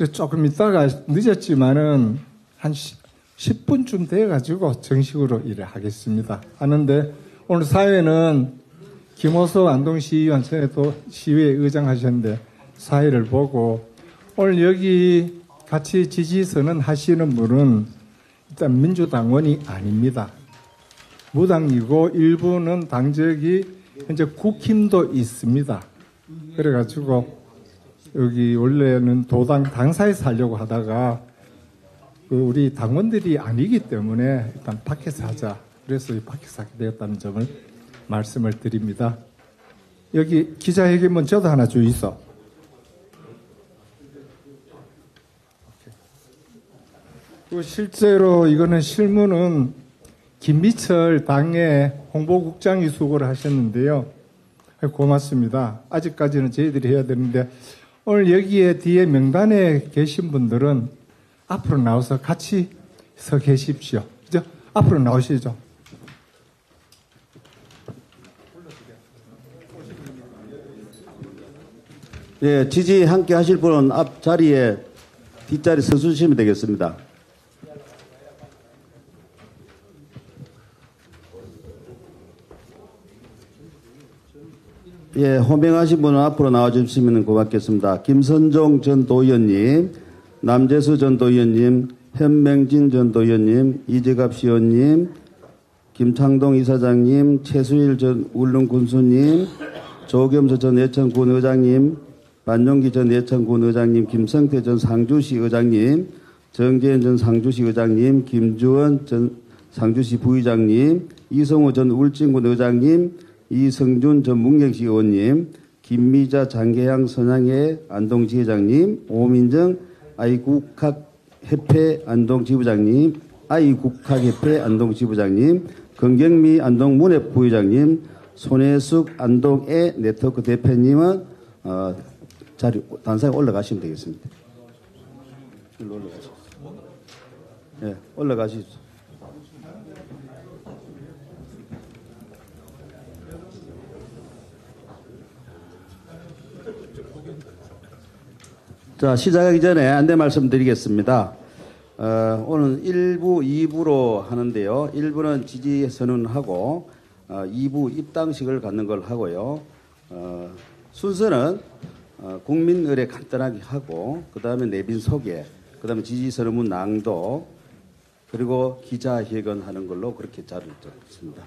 그래서 조금 있다가 늦었지만은 한 10분쯤 돼가지고 정식으로 일을 하겠습니다. 하는데 오늘 사회는 김호석 안동시의원 전에도 시의회 의장 하셨는데 사회를 보고 오늘 여기 같이 지지선언 하시는 분은 일단 민주당원이 아닙니다. 무당이고 일부는 당적이 현재 국힘도 있습니다. 그래가지고 여기 원래는 도당 당사에서 하려고 하다가 우리 당원들이 아니기 때문에 일단 밖에서 하자. 그래서 밖에서 하게 되었다는 점을 말씀을 드립니다. 여기 기자회견문 저도 하나 주이소. 그리고 실제로 이거는 실무는 김미철 당의 홍보국장이 수고를 하셨는데요. 고맙습니다. 아직까지는 저희들이 해야 되는데 오늘 여기에 뒤에 명단에 계신 분들은 앞으로 나와서 같이 서 계십시오. 그죠? 앞으로 나오시죠. 예, 지지 함께 하실 분은 앞 자리에 뒷자리 서주시면 되겠습니다. 예, 호명하신 분은 앞으로 나와주시면 고맙겠습니다. 김선종 전 도의원님, 남재수 전 도의원님, 현명진 전 도의원님, 이재갑 시의원님, 김창동 이사장님, 최수일 전 울릉군수님, 조겸서 전 예천군 의장님, 반용기 전 예천군 의장님, 김성태 전 상주시 의장님, 정재현 전 상주시 의장님, 김주원 전 상주시 부의장님, 이성호 전 울진군 의장님, 이성준 전 문경시 의원님, 김미자 장계양 선양회 안동지회장님, 오민정 아이국학협회 안동지부장님, 아이국학협회 안동지부장님, 건경미 안동문협 부회장님, 손혜숙 안동애 네트워크 대표님은 자리 단상에 올라가시면 되겠습니다. 올라가시죠. 예, 올라가시죠. 자, 시작하기 전에 안내 말씀드리겠습니다. 오늘 1부, 2부로 하는데요. 1부는 지지 선언하고 2부 입당식을 갖는 걸 하고요. 순서는 국민 의례 간단하게 하고 그 다음에 내빈 소개, 그 다음에 지지 선언문 낭독, 그리고 기자회견 하는 걸로 그렇게 자리를 잡습니다.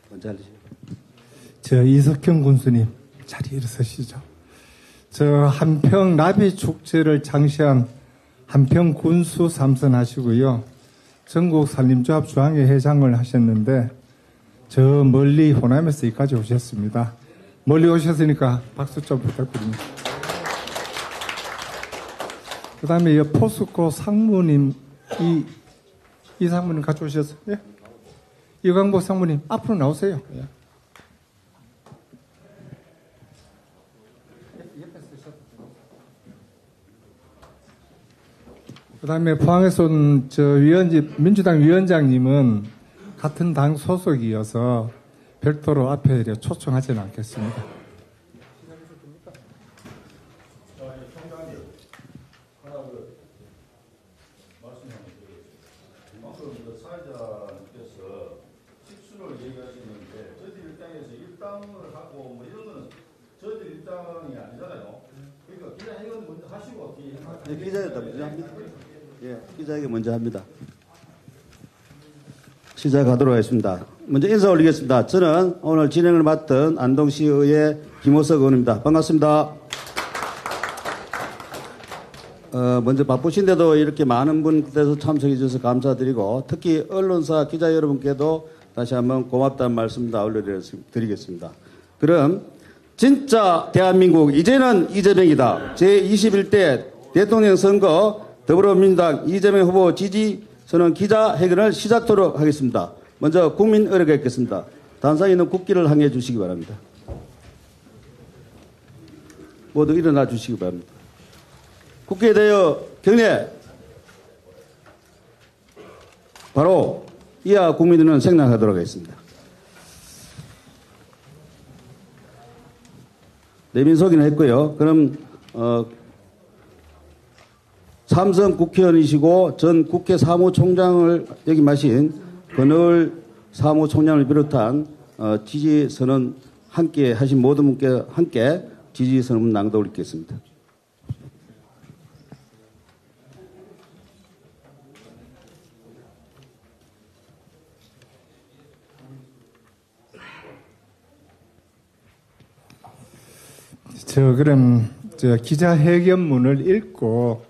먼저 하시죠. 저 이석형 군수님 자리에 일어서시죠. 저 한평 나비 축제를 창시한 한평 군수 삼선하시고요. 전국 산림조합 중앙회 회장을 하셨는데 저 멀리 호남에서 여기까지 오셨습니다. 멀리 오셨으니까 박수 좀 부탁드립니다. 그 다음에 포스코 상무님, 이 상무님 같이 오셨어요? 예? 이광복 상무님 앞으로 나오세요. 예. 그 다음에 포항에서 온 민주당 위원장님은 같은 당 소속이어서 별도로 앞에 초청하지는 않겠습니다. 사회자님께서 식순을 얘기하시는데 저희들 입장에서 입당을 하고 뭐 이런 거는 저희들 입당이 아니잖아요. 그러니까 기자회견 먼저 하시고 네, 기자회견 먼저 합니다. 예, 기자회견 먼저 합니다. 시작하도록 하겠습니다. 먼저 인사 올리겠습니다. 저는 오늘 진행을 맡은 안동시의회 김호석 의원입니다. 반갑습니다. 먼저 바쁘신데도 이렇게 많은 분께서 참석해 주셔서 감사드리고 특히 언론사 기자 여러분께도 다시 한번 고맙다는 말씀 다 올려드리겠습니다. 그럼 진짜 대한민국 이제는 이재명이다. 제21대 대통령 선거 더불어민주당 이재명 후보 지지 선언 기자회견을 시작하도록 하겠습니다. 먼저 국민 의례가 있겠습니다. 단상에 있는 국기를 항해 주시기 바랍니다. 모두 일어나 주시기 바랍니다. 국기에 대하여 경례. 바로 이하 국민들은 생략하도록 하겠습니다. 내민소개는 했고요. 그럼 삼선 국회의원이시고 전 국회 사무총장을 역임하신 권을 사무총장을 비롯한 지지선언 함께 하신 모든 분께 함께 지지선언 낭독 올리겠습니다. 그럼 기자회견문을 읽고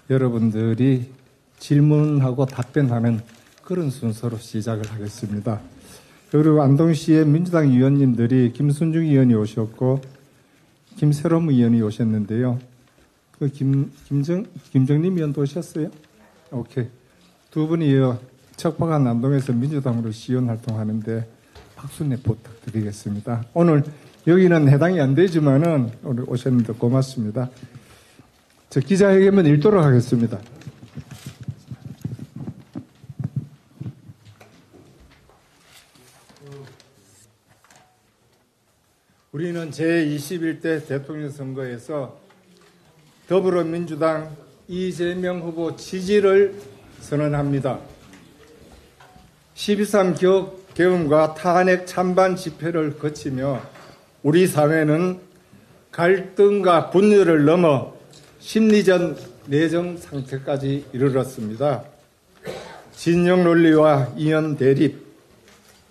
여러분들이 질문하고 답변하는 그런 순서로 시작을 하겠습니다. 그리고 안동시의 민주당 의원님들이 김순중 의원이 오셨고 김세롬 의원이 오셨는데요. 김정림 의원도 오셨어요? 오케이. 두 분이요. 척박한 안동에서 민주당으로 시연 활동하는데 박수내 부탁드리겠습니다. 오늘 여기는 해당이 안 되지만은 오늘 오셨는데 고맙습니다. 저 기자회견문 읽도록 하겠습니다. 우리는 제21대 대통령 선거에서 더불어민주당 이재명 후보 지지를 선언합니다. 12.3 계엄과 탄핵 찬반 집회를 거치며 우리 사회는 갈등과 분열을 넘어 심리전 내정 상태까지 이르렀습니다. 진영 논리와 이념 대립,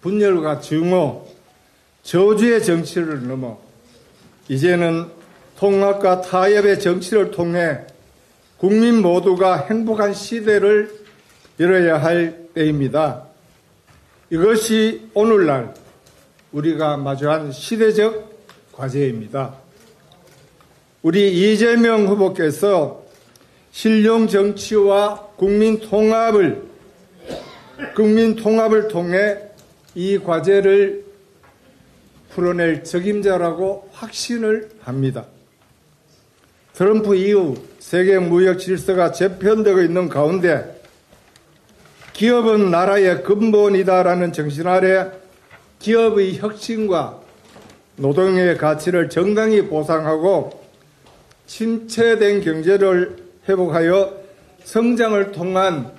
분열과 증오, 저주의 정치를 넘어 이제는 통합과 타협의 정치를 통해 국민 모두가 행복한 시대를 열어야 할 때입니다. 이것이 오늘날 우리가 마주한 시대적 과제입니다. 우리 이재명 후보께서 실용 정치와 국민 통합을 통해 이 과제를 풀어낼 책임자라고 확신을 합니다. 트럼프 이후 세계 무역 질서가 재편되고 있는 가운데 기업은 나라의 근본이다라는 정신 아래 기업의 혁신과 노동의 가치를 정당히 보상하고 침체된 경제를 회복하여 성장을 통한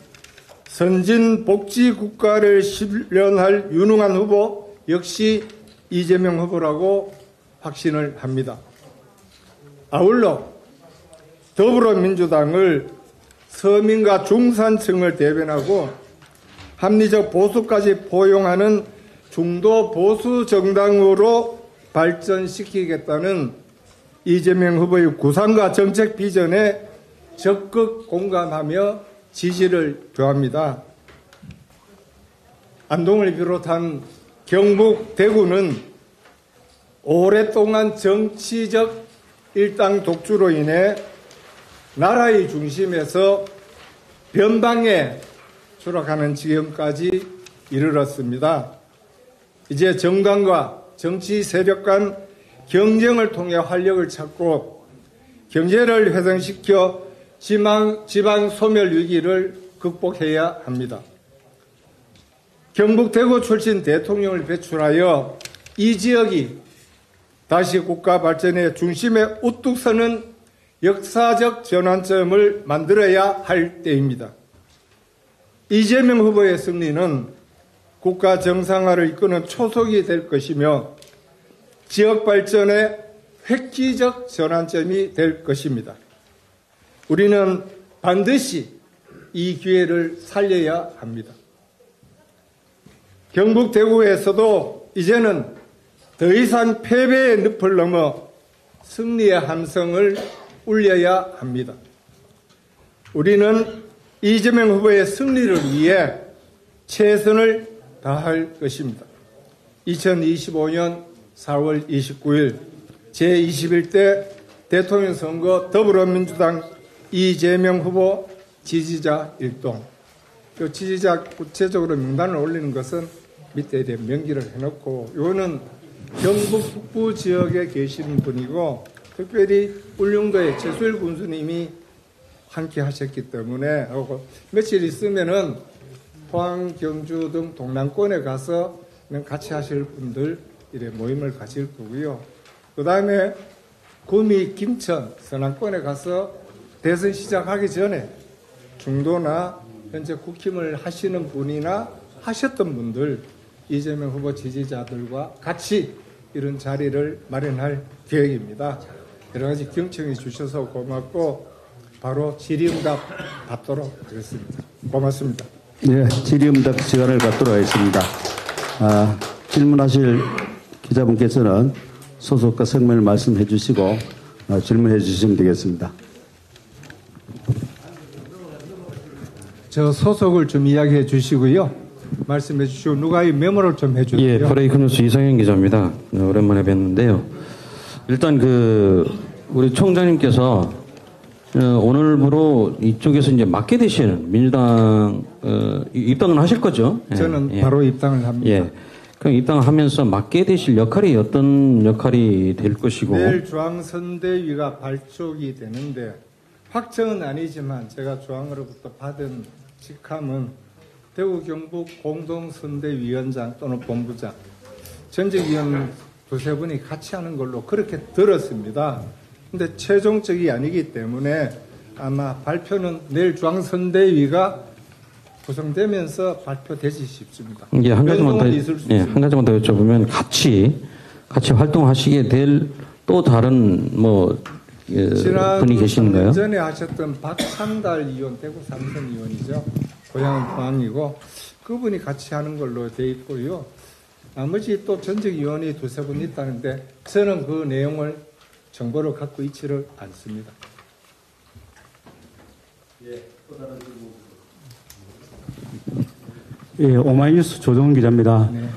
선진 복지 국가를 실현할 유능한 후보 역시 이재명 후보라고 확신을 합니다. 아울러 더불어민주당을 서민과 중산층을 대변하고 합리적 보수까지 포용하는 중도 보수 정당으로 발전시키겠다는 이재명 후보의 구상과 정책 비전에 적극 공감하며 지지를 표합니다. 안동을 비롯한 경북, 대구는 오랫동안 정치적 일당 독주로 인해 나라의 중심에서 변방에 추락하는 지경까지 이르렀습니다. 이제 정당과 정치 세력 간 경쟁을 통해 활력을 찾고 경제를 회생시켜 지방 소멸 위기를 극복해야 합니다. 경북 대구 출신 대통령을 배출하여 이 지역이 다시 국가 발전의 중심에 우뚝 서는 역사적 전환점을 만들어야 할 때입니다. 이재명 후보의 승리는 국가 정상화를 이끄는 초석이 될 것이며 지역 발전의 획기적 전환점이 될 것입니다. 우리는 반드시 이 기회를 살려야 합니다. 경북 대구에서도 이제는 더 이상 패배의 늪을 넘어 승리의 함성을 울려야 합니다. 우리는 이재명 후보의 승리를 위해 최선을 다할 것입니다. 2025년 4월 29일 제21대 대통령 선거 더불어민주당 이재명 후보 지지자 일동. 그 지지자 구체적으로 명단을 올리는 것은 밑에 명기를 해놓고, 이거는 경북 북부 지역에 계시는 분이고 특별히 울릉도의 최수일 군수님이 함께 하셨기 때문에 며칠 있으면은 포항, 경주 등 동남권에 가서 같이 하실 분들 이래 모임을 가질 거고요. 그 다음에 구미, 김천, 서남권에 가서 대선 시작하기 전에 중도나 현재 국힘을 하시는 분이나 하셨던 분들, 이재명 후보 지지자들과 같이 이런 자리를 마련할 계획입니다. 여러 가지 경청해 주셔서 고맙고 바로 질의응답 받도록 하겠습니다. 고맙습니다. 네, 질의응답 시간을 갖도록 하겠습니다. 질문하실 기자분께서는 소속과 성명을 말씀해 주시고 질문해 주시면 되겠습니다. 저 소속을 좀 이야기해 주시고요. 말씀해 주시고 누가 이 메모를 좀 해주세요. 예, 브레이크 뉴스 이성현 기자입니다. 오랜만에 뵀는데요. 일단 우리 총장님께서 오늘부로 이쪽에서 이제 맡게 되시는 민주당 입당은 하실 거죠? 저는 예. 바로 입당을 합니다. 예. 그럼 입당하면서 맡게 되실 역할이 어떤 역할이 될 것이고? 내일 중앙선대위가 발족이 되는데 확정은 아니지만 제가 중앙으로부터 받은 직함은 대구 경북 공동선대위원장 또는 본부장, 전직위원 두세 분이 같이 하는 걸로 그렇게 들었습니다. 근데 최종적이 아니기 때문에 아마 발표는 내일 중앙선대위가 구성되면서 발표되지 싶습니다. 예, 한 가지만 더, 변동은 있을 수 예, 있습니다. 한 가지만 더 여쭤보면 같이 활동하시게 될 또 다른 지난 분이 계시는가요? 3년 전에 하셨던 박찬달 의원, 대구 삼선 의원이죠. 고향은 포항이고 그분이 같이 하는 걸로 돼 있고요. 나머지 또 전직 의원이 두세 분 있다는데 저는 그 내용을 정보를 갖고 있지를 않습니다. 예, 오마이뉴스 조정훈 기자입니다. 네.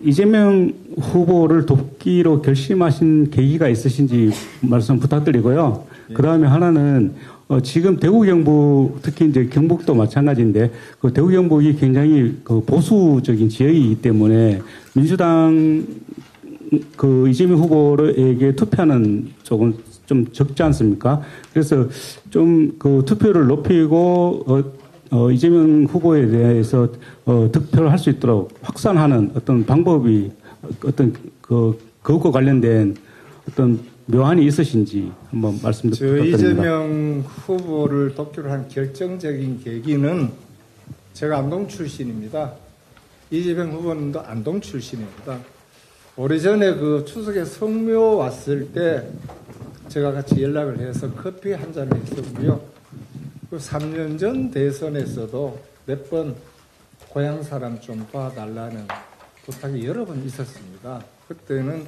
이재명 후보를 돕기로 결심하신 계기가 있으신지 말씀 부탁드리고요. 그 다음에 하나는, 지금 대구 경북, 특히 이제 경북도 마찬가지인데, 그 대구 경북이 굉장히 보수적인 지역이기 때문에 민주당 이재명 후보에게 투표하는 쪽은 좀 적지 않습니까? 그래서 좀 투표를 높이고, 이재명 후보에 대해서 득표를 할 수 있도록 확산하는 어떤 방법이 그것과 관련된 어떤 묘안이 있으신지 한번 말씀 저 부탁드립니다. 이재명 후보를 돕기로 한 결정적인 계기는 제가 안동 출신입니다. 이재명 후보님도 안동 출신입니다. 오래전에 추석에 성묘 왔을 때 제가 같이 연락을 해서 커피 한 잔을 했었고요. 3년 전 대선에서도 몇 번 고향 사람 좀 봐달라는 부탁이 여러 번 있었습니다. 그때는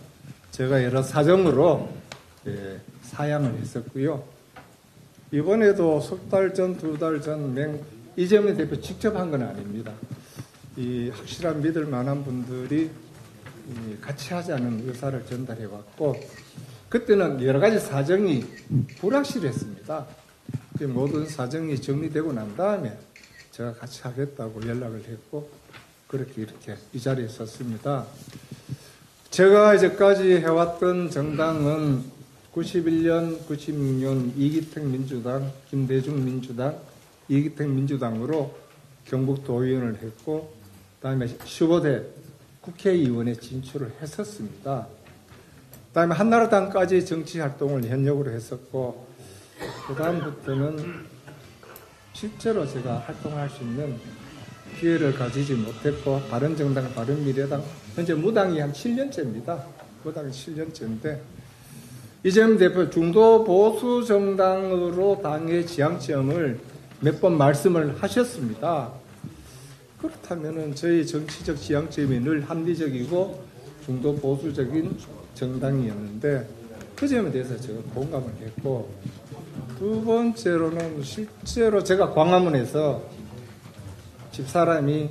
제가 여러 사정으로 사양을 했었고요. 이번에도 석 달 전, 두 달 전 이재명 대표 직접 한 건 아닙니다. 이 확실한 믿을 만한 분들이 같이 하자는 의사를 전달해 왔고 그때는 여러 가지 사정이 불확실했습니다. 모든 사정이 정리되고 난 다음에 제가 같이 하겠다고 연락을 했고 그렇게 이렇게 이 자리에 섰습니다. 제가 이제까지 해왔던 정당은 91년, 96년 이기택 민주당, 김대중 민주당, 이기택 민주당으로 경북 도의원을 했고 그다음에 15대 국회의원에 진출을 했었습니다. 그다음에 한나라당까지 정치활동을 현역으로 했었고 그 다음부터는 실제로 제가 활동할 수 있는 기회를 가지지 못했고 바른정당, 바른미래당 현재 무당이 한 7년째입니다. 무당이 7년째인데 이재명 대표 중도 보수 정당으로 당의 지향점을 몇 번 말씀을 하셨습니다. 그렇다면은 저희 정치적 지향점이 늘 합리적이고 중도 보수적인 정당이었는데 그 점에 대해서 제가 공감을 했고 두 번째로는 실제로 제가 광화문에서 집사람이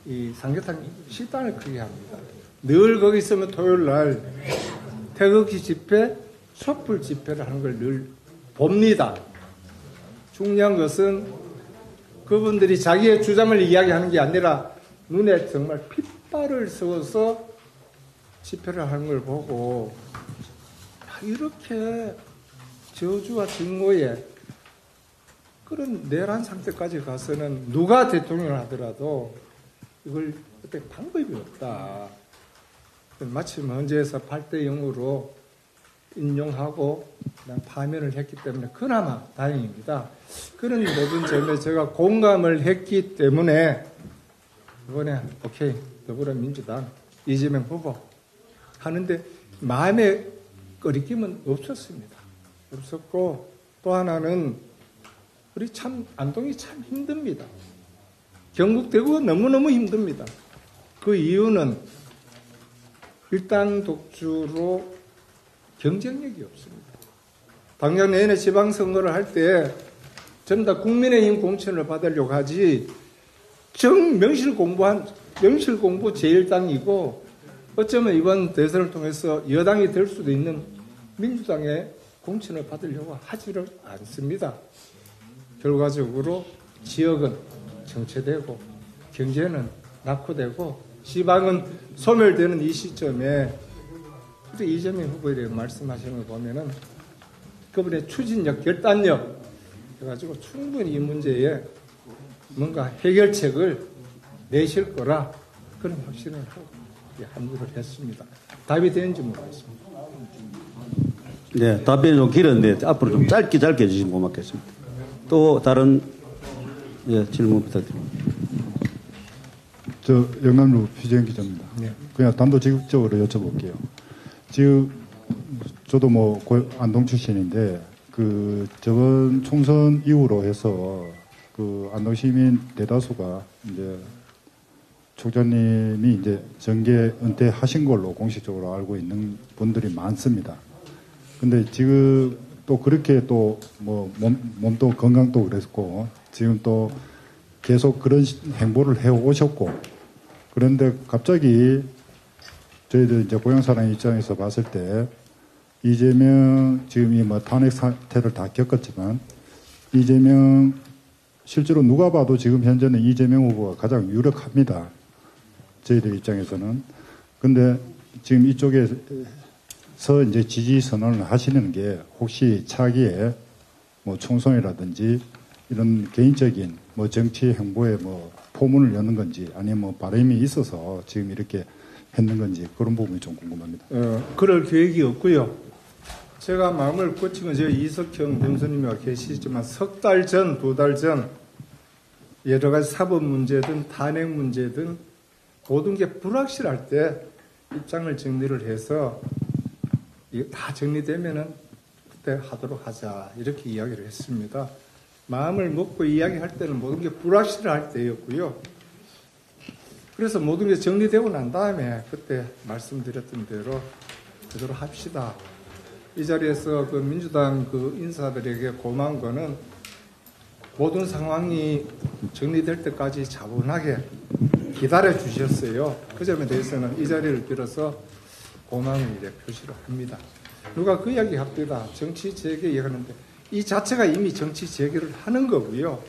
이 삼계탕 식당을 크게 합니다. 늘 거기 있으면 토요일 날 태극기 집회, 촛불 집회를 하는 걸 늘 봅니다. 중요한 것은 그분들이 자기의 주장을 이야기하는 게 아니라 눈에 정말 핏발을 씌워서 집회를 하는 걸 보고 이렇게 저주와 증오에 그런 내란 상태까지 가서는 누가 대통령을 하더라도 이걸 어떻게 방법이 없다. 마침 헌재에서 8대 0으로 인용하고 그냥 파면을 했기 때문에 그나마 다행입니다. 그런 모든 점에 제가 공감을 했기 때문에 이번에 오케이 더불어민주당 이재명 후보 하는데 마음에 꺼리낌은 없었습니다. 없었고 또 하나는 우리 참 안동이 참 힘듭니다. 경북 대구가 너무너무 힘듭니다. 그 이유는 일당 독주로 경쟁력이 없습니다. 당장 내년에 지방선거를 할 때 전부 다 국민의힘 공천을 받으려고 하지 명실공부 제1당이고 어쩌면 이번 대선을 통해서 여당이 될 수도 있는 민주당의 공천을 받으려고 하지를 않습니다. 결과적으로 지역은 정체되고 경제는 낙후되고 지방은 소멸되는 이 시점에 우리 이재명 후보에 말씀하시는 걸 보면은 그분의 추진력, 결단력 해가지고 충분히 이 문제에 뭔가 해결책을 내실 거라 그런 확신을 하고 합류를 했습니다. 답이 되는지 모르겠습니다. 네, 답변이 좀 길었는데 앞으로 좀 짧게 해주시면 고맙겠습니다. 또 다른 질문 부탁드립니다. 저 영남로 피재현 기자입니다. 네. 그냥 단도직입적으로 여쭤볼게요. 지금 저도 뭐 안동 출신인데 그 저번 총선 이후로 해서 그 안동 시민 대다수가 이제 총장님이 이제 정계 은퇴하신 걸로 공식적으로 알고 있는 분들이 많습니다. 근데 지금 또 그렇게 또 뭐 몸도 건강도 그랬고 지금 또 계속 그런 행보를 해 오셨고 그런데 갑자기 저희들 이제 고향사람 입장에서 봤을 때 이재명 지금 이 뭐 탄핵 사태를 다 겪었지만 이재명 실제로 누가 봐도 지금 현재는 이재명 후보가 가장 유력합니다. 저희들 입장에서는. 근데 지금 이쪽에서 이제 지지 선언을 하시는 게 혹시 차기에 뭐 총선이라든지 이런 개인적인 뭐 정치 행보에 뭐 포문을 여는 건지 아니면 뭐 바람이 있어서 지금 이렇게 했는 건지 그런 부분이 좀 궁금합니다. 그럴 계획이 없고요. 제가 마음을 고치면 저희 이석형 변호사님이 계시지만 석 달 전, 두 달 전 여러 가지 사법 문제든 탄핵 문제든 모든 게 불확실할 때 입장을 정리를 해서 이게 다 정리되면은 그때 하도록 하자 이렇게 이야기를 했습니다. 마음을 먹고 이야기할 때는 모든 게 불확실할 때였고요. 그래서 모든 게 정리되고 난 다음에 그때 말씀드렸던 대로 그대로 합시다. 이 자리에서 그 민주당 그 인사들에게 고마운 거는 모든 상황이 정리될 때까지 차분하게 기다려 주셨어요. 그 점에 대해서는 이 자리를 빌어서 고마움을 표시를 합니다. 누가 그 이야기 합니다. 정치 재개 이야기하는데 이 자체가 이미 정치 재개를 하는 거고요.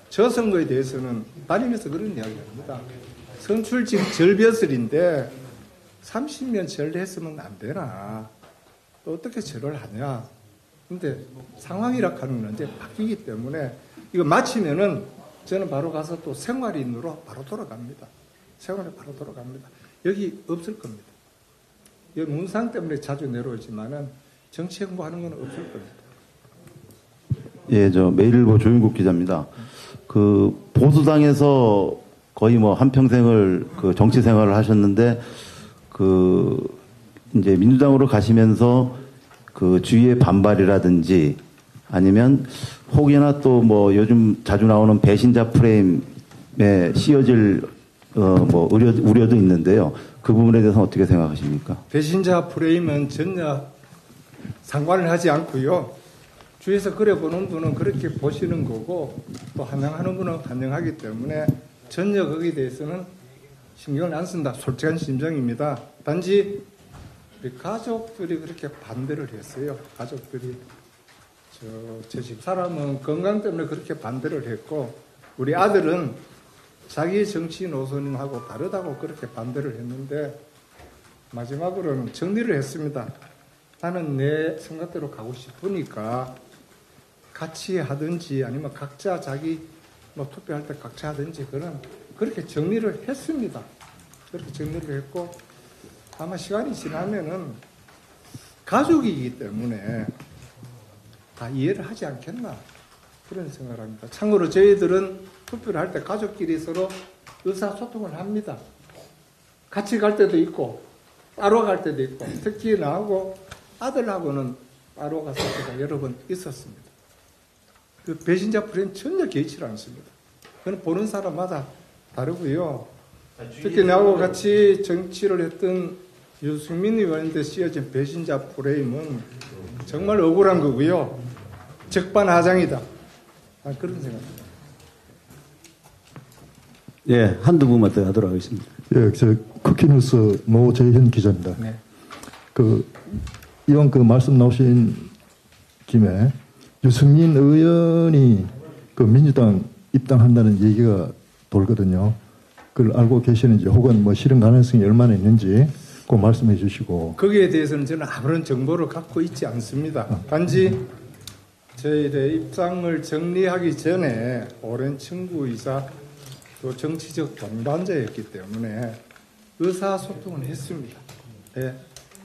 저 선거에 대해서는 다니면서 그런 이야기를 합니다. 선출직 절벼슬인데 30년 절했으면 안 되나. 또 어떻게 절을 하냐. 근데 상황이라 하는 건 이제 바뀌기 때문에 이거 마치면은 저는 바로 가서 또 생활인으로 바로 돌아갑니다. 생활에 바로 돌아갑니다. 여기 없을 겁니다. 여기 문상 때문에 자주 내려오지만은 정치 행보하는 건 없을 겁니다. 예, 저 매일일보 조윤국 기자입니다. 그 보수당에서 거의 뭐 한평생을 그 정치 생활을 하셨는데 그 이제 민주당으로 가시면서 그 주위의 반발이라든지 아니면 혹여나 또 뭐 요즘 자주 나오는 배신자 프레임에 씌어질 뭐 우려도 있는데요. 그 부분에 대해서는 어떻게 생각하십니까? 배신자 프레임은 전혀 상관을 하지 않고요. 주위에서 그래 보는 분은 그렇게 보시는 거고 또 환영하는 분은 환영하기 때문에 전혀 거기에 대해서는 신경을 안 쓴다. 솔직한 심정입니다. 단지 우리 가족들이 그렇게 반대를 했어요. 가족들이 제 집사람은 건강 때문에 그렇게 반대를 했고 우리 아들은 자기 정치 노선하고 다르다고 그렇게 반대를 했는데 마지막으로는 정리를 했습니다. 나는 내 생각대로 가고 싶으니까 같이 하든지 아니면 각자 자기 뭐 투표할 때 각자 하든지 그렇게 정리를 했습니다. 그렇게 정리를 했고 아마 시간이 지나면은 가족이기 때문에 다 이해를 하지 않겠나 그런 생각을 합니다. 참고로 저희들은 투표를 할 때 가족끼리 서로 의사소통을 합니다. 같이 갈 때도 있고 따로 갈 때도 있고 특히 나하고 아들하고는 따로 갔을 때가 여러 번 있었습니다. 그 배신자 프레임 전혀 개의치를 않습니다. 그건 보는 사람마다 다르고요. 특히 나하고 같이 정치를 했던 유승민 의원한테 씌워진 배신자 프레임은 정말 억울한 거고요. 적반하장이다. 그런 생각입니다. 예, 한두 분만 더 하도록 하겠습니다. 예, 저 쿠키뉴스 노재현 기자입니다. 네. 이왕 말씀 나오신 김에 유승민 의원이 민주당 입당한다는 얘기가 돌거든요. 그걸 알고 계시는지 혹은 실현 가능성이 얼마나 있는지 꼭 말씀해 주시고. 거기에 대해서는 저는 아무런 정보를 갖고 있지 않습니다. 단지 저희의 입장을 정리하기 전에 오랜 친구이자 또 정치적 동반자였기 때문에 의사소통을 했습니다. 네,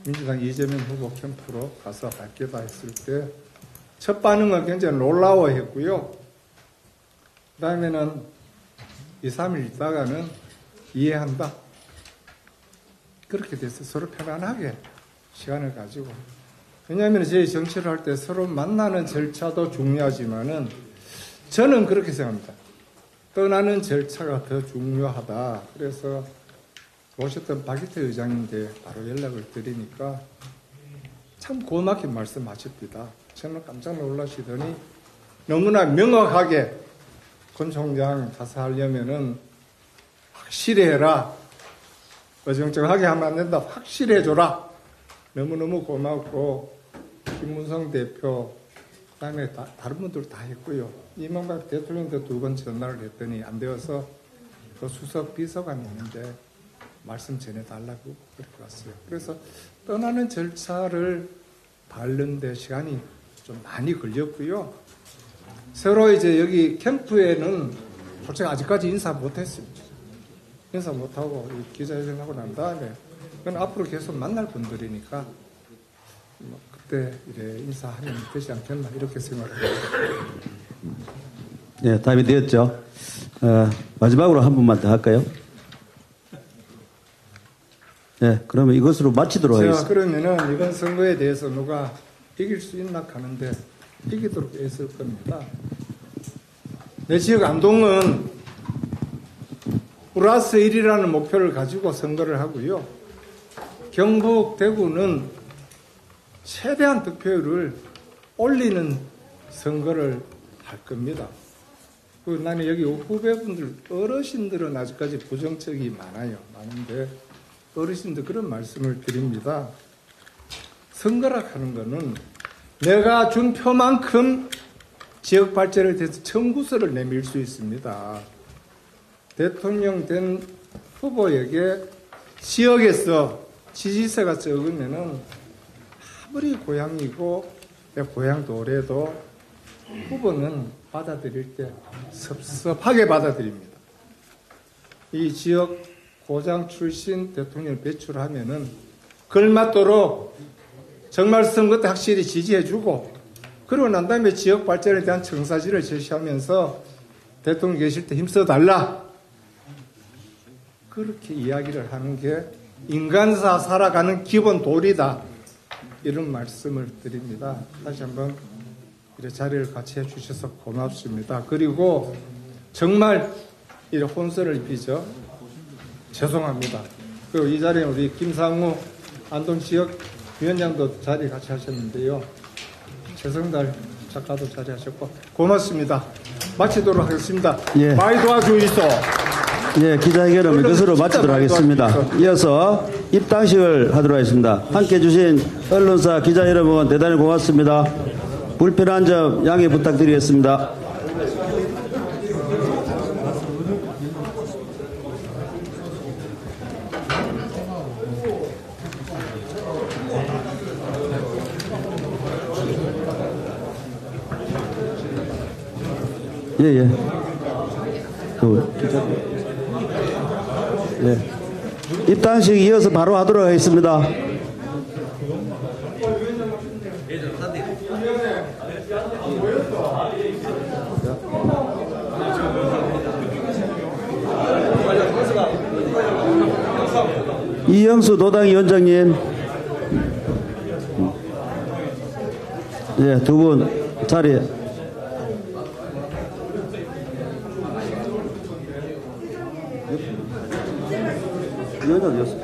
민주당 이재명 후보 캠프로 가서 밝게다 했을 때 첫 반응은 굉장히 놀라워했고요. 그 다음에는 2, 3일 있다가는 이해한다. 그렇게 돼서 서로 편안하게 시간을 가지고. 왜냐하면 저희 정치를 할 때 서로 만나는 절차도 중요하지만은 저는 그렇게 생각합니다. 떠나는 절차가 더 중요하다. 그래서 오셨던 박희태 의장님께 바로 연락을 드리니까 참 고맙게 말씀하십니다. 저는 깜짝 놀라시더니 너무나 명확하게 권 총장 가서 하려면은 확실히 해라. 어정쩡하게 하면 안 된다. 확실히 해줘라. 너무너무 고맙고 김문성 대표 그다음에 다른 분들 다 했고요. 이명박 대통령도 2번 전화를 했더니 안 되어서 그 수석 비서관이 있는데 말씀 전해달라고 그렇게 왔어요. 그래서 떠나는 절차를 밟는데 시간이 좀 많이 걸렸고요. 서로 이제 여기 캠프에는 솔직히 아직까지 인사 못했습니다. 인사 못하고 기자회견하고 난 다음에 그건 앞으로 계속 만날 분들이니까 그때 이래 인사하면 되지 않겠나 이렇게 생각합니다. 예, 답이 되었죠. 마지막으로 한 분만 더 할까요? 예, 그러면 이것으로 마치도록 제가 하겠습니다. 그러면은 이번 선거에 대해서 누가 이길 수 있나 하는데 이기도록 애쓸 겁니다. 내 지역 안동은 플러스 1이라는 목표를 가지고 선거를 하고요. 경북, 대구는 최대한 득표율을 올리는 선거를 할 겁니다. 나는 여기 후배분들, 어르신들은 아직까지 부정적이 많은데 어르신들 그런 말씀을 드립니다. 선거라 하는 거는 내가 준 표만큼 지역 발전에 대해서 청구서를 내밀 수 있습니다. 대통령 된 후보에게 지역에서 지지세가 적으면은 아무리 고향이고 내 고향도 오래도 후보는 받아들일 때 섭섭하게 받아들입니다. 이 지역 고장 출신 대통령을 배출하면은 걸맞도록 정말 선거 때 확실히 지지해주고 그러고 난 다음에 지역 발전에 대한 청사진을 제시하면서 대통령 계실 때 힘써달라. 그렇게 이야기를 하는 게 인간사 살아가는 기본 도리다. 이런 말씀을 드립니다. 다시 한번 이렇게 자리를 같이 해주셔서 고맙습니다. 그리고 정말 이런 혼선을 입히죠. 죄송합니다. 그리고 이 자리에 우리 김상우 안동지역 위원장도 자리 같이 하셨는데요. 최성달 작가도 자리하셨고 고맙습니다. 마치도록 하겠습니다. 예. 많이 도와주이소. 예, 기자회견은 이것으로 마치도록 하겠습니다. 이어서 입당식을 하도록 하겠습니다. 함께 해주신 언론사 기자 여러분 대단히 고맙습니다. 불편한 점 양해 부탁드리겠습니다. 예. 예. 입당식 이어서 바로 하도록 하겠습니다. 이영수 도당위원장님. 예, 두 분 자리에. 위원장 어디였어?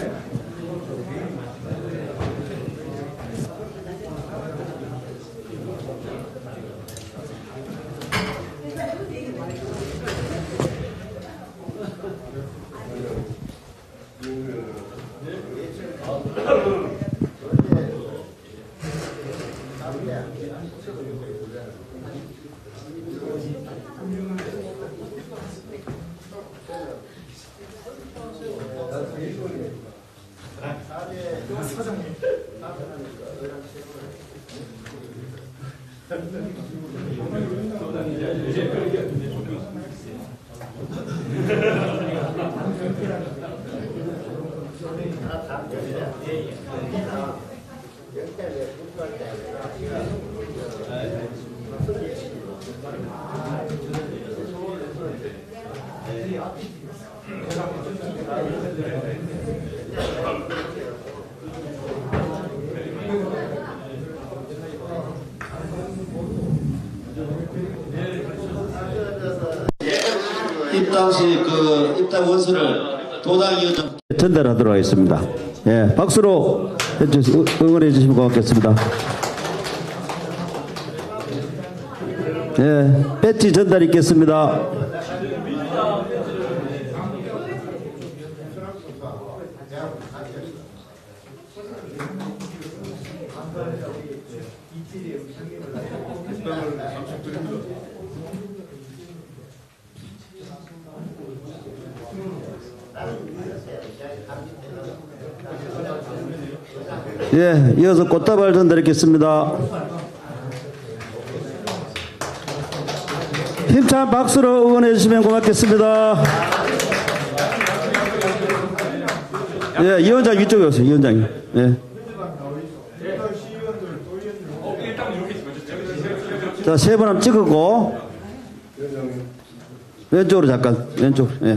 입당 시 그 입당 원서를 도당위원장 전달하도록 하겠습니다. 예, 박수로 응원해 주시면 고맙겠습니다. 예, 배지 전달 있겠습니다. 예, 이어서 꽃다발 전달하겠습니다. 힘찬 박수로 응원해 주시면 고맙겠습니다. 예, 위원장 위쪽에 오세요, 위원장님. 예. 자, 세 분 한번 찍고, 왼쪽으로 잠깐, 왼쪽, 예.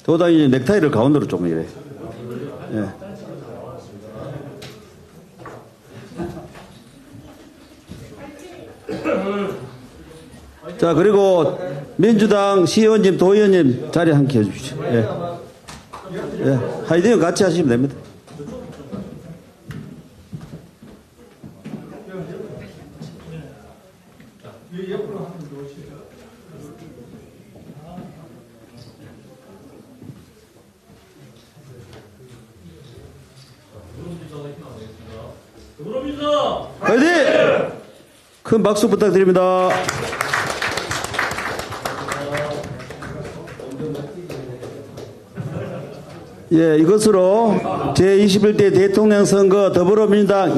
도당이 넥타이를 가운데로 좀 이래. 예. 자, 그리고 민주당 시의원님, 도의원님 자리 함께 해주십시오. 예. 예. 하이딩 같이 하시면 됩니다. 화이팅! 큰 박수 부탁드립니다. 예, 이것으로 제21대 대통령 선거 더불어민주당